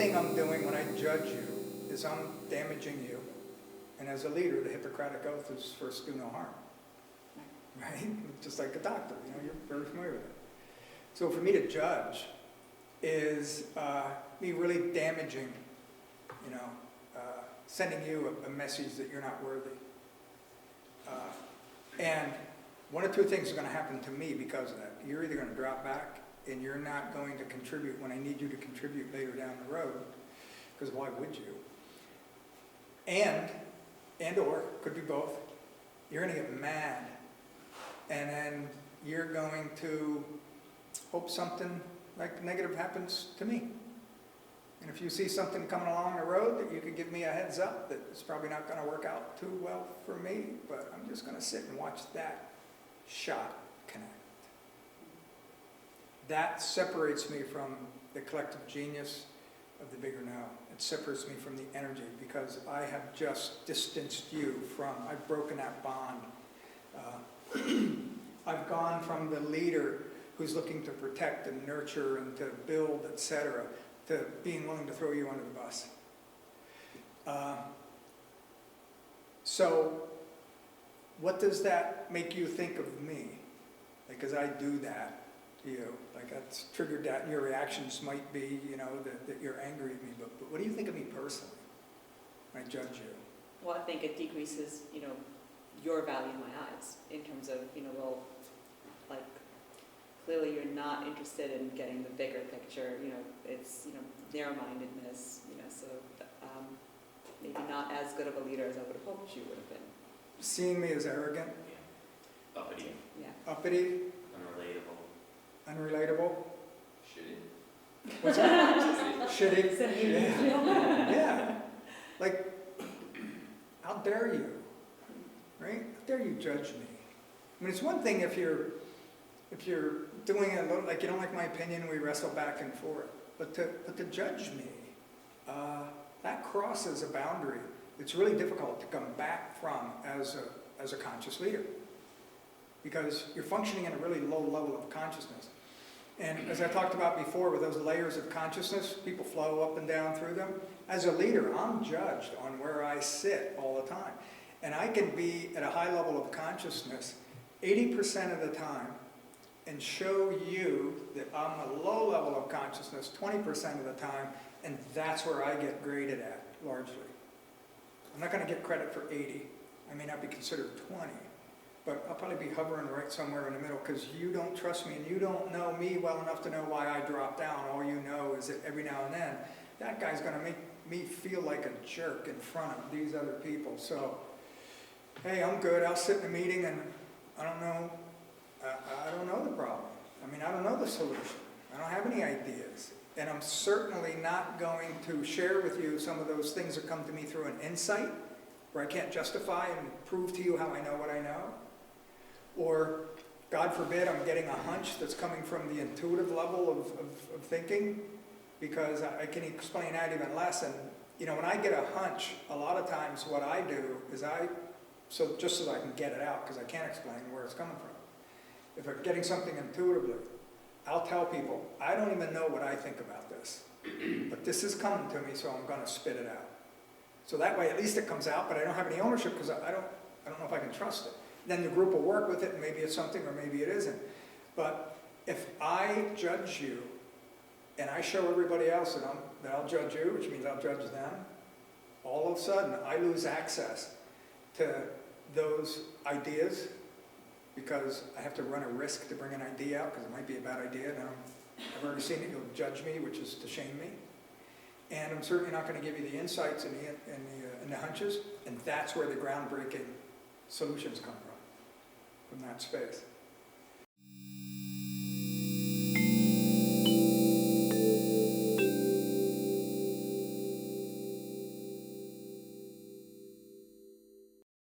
thing I'm doing when I judge you is I'm damaging you. And as a leader, the Hippocratic Oath is first do no harm. Right? Just like a doctor, you're very familiar with it. So for me to judge is me really damaging, sending you a message that you're not worthy. And one of two things are going to happen to me because of that. You're either going to drop back and you're not going to contribute when I need you to contribute later down the road, because why would you? And or, could be both, you're going to get mad, and then you're going to hope something like negative happens to me. And if you see something coming along the road that you could give me a heads up that it's probably not going to work out too well for me, but I'm just going to sit and watch that shot connect. That separates me from the collective genius of the bigger now. It separates me from the energy, because I have just distanced you from, I've broken that bond. I've gone from the leader who's looking to protect and nurture and to build, etc., to being willing to throw you under the bus. So what does that make you think of me? Because I do that to you. Like that's triggered that, and your reactions might be, that you're angry at me. But what do you think of me personally when I judge you? Well, I think it decreases, your value in my eyes in terms of, clearly you're not interested in getting the bigger picture. It's, narrow-mindedness, so maybe not as good of a leader as I would have hoped you would have been. Seeing me as arrogant? Yeah. Uppity. Yeah. Uppity? Unrelatable? Shitty. What's that? Shitty? Yeah. Like, how dare you? Right? How dare you judge me? I mean, it's one thing if you're doing it a little, like you don't like my opinion, we wrestle back and forth. But to judge me, that crosses a boundary. It's really difficult to come back from as a conscious leader, because you're functioning in a really low level of consciousness. And as I talked about before, with those layers of consciousness, people flow up and down through them. As a leader, I'm judged on where I sit all the time. And I can be at a high level of consciousness 80% of the time and show you that I'm a low level of consciousness 20% of the time, and that's where I get graded at, largely. I'm not going to get credit for 80. I may not be considered 20, but I'll probably be hovering right somewhere in the middle, because you don't trust me and you don't know me well enough to know why I drop down. All you know is that every now and then, that guy's going to make me feel like a jerk in front of these other people. So, hey, I'm good. I'll sit in a meeting and I don't know the problem. I mean, I don't know the solution. I don't have any ideas. And I'm certainly not going to share with you some of those things that come to me through an insight, where I can't justify and prove to you how I know what I know. Or, God forbid, I'm getting a hunch that's coming from the intuitive level of thinking, because I can explain that even less. And, when I get a hunch, a lot of times what I do is just so I can get it out, because I can't explain where it's coming from. If I'm getting something intuitively, I'll tell people, I don't even know what I think about this, but this is coming to me, so I'm going to spit it out. So that way, at least it comes out, but I don't have any ownership, because I don't know if I can trust it. Then the group will work with it, and maybe it's something, or maybe it isn't. But if I judge you, and I show everybody else that I'll judge you, which means I'll judge them, all of a sudden, I lose access to those ideas, because I have to run a risk to bring an idea out, because it might be a bad idea, and I've already seen it, you'll judge me, which is to shame me. And I'm certainly not going to give you the insights and the hunches, and that's where the groundbreaking solutions come from that space.